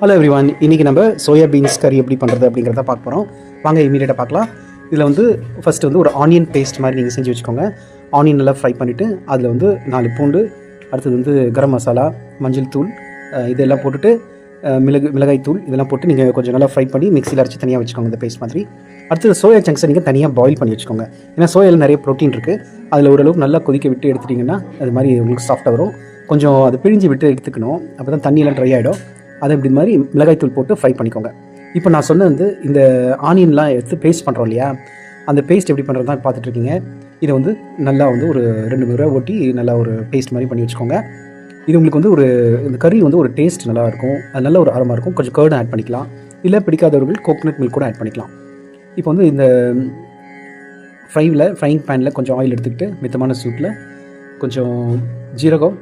Hello everyone, இன்றைக்கி நம்ம soya beans கறி எப்படி பண்ணுறது அப்படிங்கிறத பார்க்க போகிறோம். வாங்க இமீடியட்டாக பார்க்கலாம். இதில் வந்து ஃபஸ்ட்டு வந்து ஒரு ஆனியன் பேஸ்ட் மாதிரி நீங்கள் செஞ்சு வச்சுக்கோங்க. ஆனியன் நல்லா ஃப்ரை பண்ணிவிட்டு அதில் வந்து 4 பூண்டு, அடுத்தது வந்து கரம் மசாலா, மஞ்சள் தூள், இதெல்லாம் போட்டுட்டு மிளகாய் தூள் இதெல்லாம் போட்டு நீங்கள் கொஞ்சம் நல்லா ஃப்ரை பண்ணி மிக்சியில் அரைச்சி தனியாக வச்சுக்கோங்க இந்த பேஸ்ட் மாதிரி. அடுத்தது சோயா சங்க்ஸை நீங்கள் தனியாக பாயில் பண்ணி வச்சுக்கோங்க. ஏன்னா சோயாவில் நிறைய ப்ரோட்டீன் இருக்குது. அதில் ஓரளவுக்கு நல்லா கொதிக்க விட்டு எடுத்துட்டிங்கன்னா அது மாதிரி உங்களுக்கு சாஃப்டாக வரும். கொஞ்சம் அதை பிழிஞ்சு விட்டு எடுத்துக்கணும், அப்போ தான் தண்ணியெல்லாம் ட்ரை ஆகிடும். அதை இப்படி மாதிரி மிளகாய்த்தூள் போட்டு ஃப்ரை பண்ணிக்கோங்க. இப்போ நான் சொன்ன வந்து இந்த ஆனியன்லாம் எடுத்து பேஸ்ட் பண்ணுறோம் இல்லையா, அந்த பேஸ்ட் எப்படி பண்ணுறது தான் பார்த்துட்ருக்கீங்க. இதை வந்து நல்லா வந்து ஒரு 2 முறை ஓட்டி நல்லா ஒரு பேஸ்ட் மாதிரி பண்ணி வச்சுக்கோங்க. இது உங்களுக்கு வந்து இந்த கறி வந்து ஒரு டேஸ்ட் நல்லாயிருக்கும், அது நல்ல ஒரு ஆரமாக இருக்கும். கொஞ்சம் கர்டு ஆட் பண்ணிக்கலாம், இல்லை பிடிக்காதவர்கள் கோகோனட் மில்க் கூட ஆட் பண்ணிக்கலாம். இப்போ வந்து இந்த ஃப்ரைங் பேனில் கொஞ்சம் ஆயில் எடுத்துக்கிட்டு மிதமான சூட்டில் கொஞ்சம் ஜீரகம்,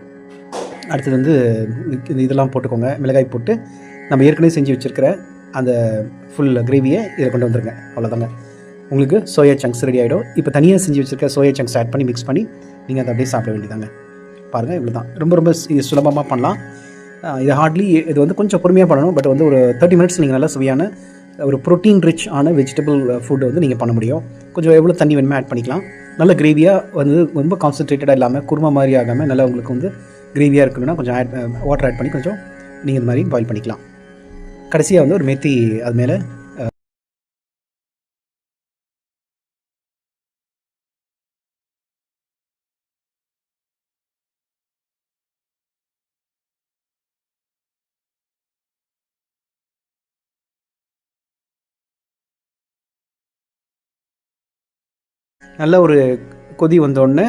அடுத்தது வந்து இதெல்லாம் போட்டுக்கோங்க. மிளகாய் போட்டு நம்ம ஏற்கனவே செஞ்சு வச்சுருக்கிற அந்த ஃபுல் கிரேவியை இதில் கொண்டு வந்துடுங்க. அவ்வளோதாங்க, உங்களுக்கு சோயா சங்க்ஸ் ரெடி ஆகிடும். இப்போ தனியாக செஞ்சு வச்சுருக்க சோயா சங்க்ஸ் ஆட் பண்ணி மிக்ஸ் பண்ணி நீங்கள் அதை அப்படியே சாப்பிட வேண்டியதாங்க. பாருங்கள், இவ்வளோ தான். ரொம்ப சுலபமாக பண்ணலாம். இது வந்து கொஞ்சம் பொறுமையாக பண்ணணும். பட் வந்து ஒரு 30 மினிட்ஸ் நீங்கள் நல்லா சுவையான ஒரு ப்ரோட்டீன் ரிச் ஆன வெஜிடபிள் ஃபுட்டு வந்து நீங்கள் பண்ண முடியும். கொஞ்சம் எவ்வளோ தண்ணி வேணுமே ஆட் பண்ணிக்கலாம். நல்ல கிரேவியாக வந்து ரொம்ப கான்சன்ட்ரேட்டடாக இல்லாமல் குருமா மாதிரி ஆகாமல் நல்லா உங்களுக்கு வந்து கிரேவியாக இருக்கணும்னா கொஞ்சம் வாட்டர் ஆட் பண்ணி கொஞ்சம் நீங்கள் இந்த மாதிரி பாயில் பண்ணிக்கலாம். கடைசியாக வந்து ஒரு மெத்தி அது மேலே நல்ல ஒரு கொதி வந்தோடனே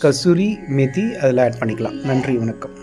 கசூரி மேத்தி அதில் ஆட் பண்ணிக்கலாம். நன்றி, வணக்கம்.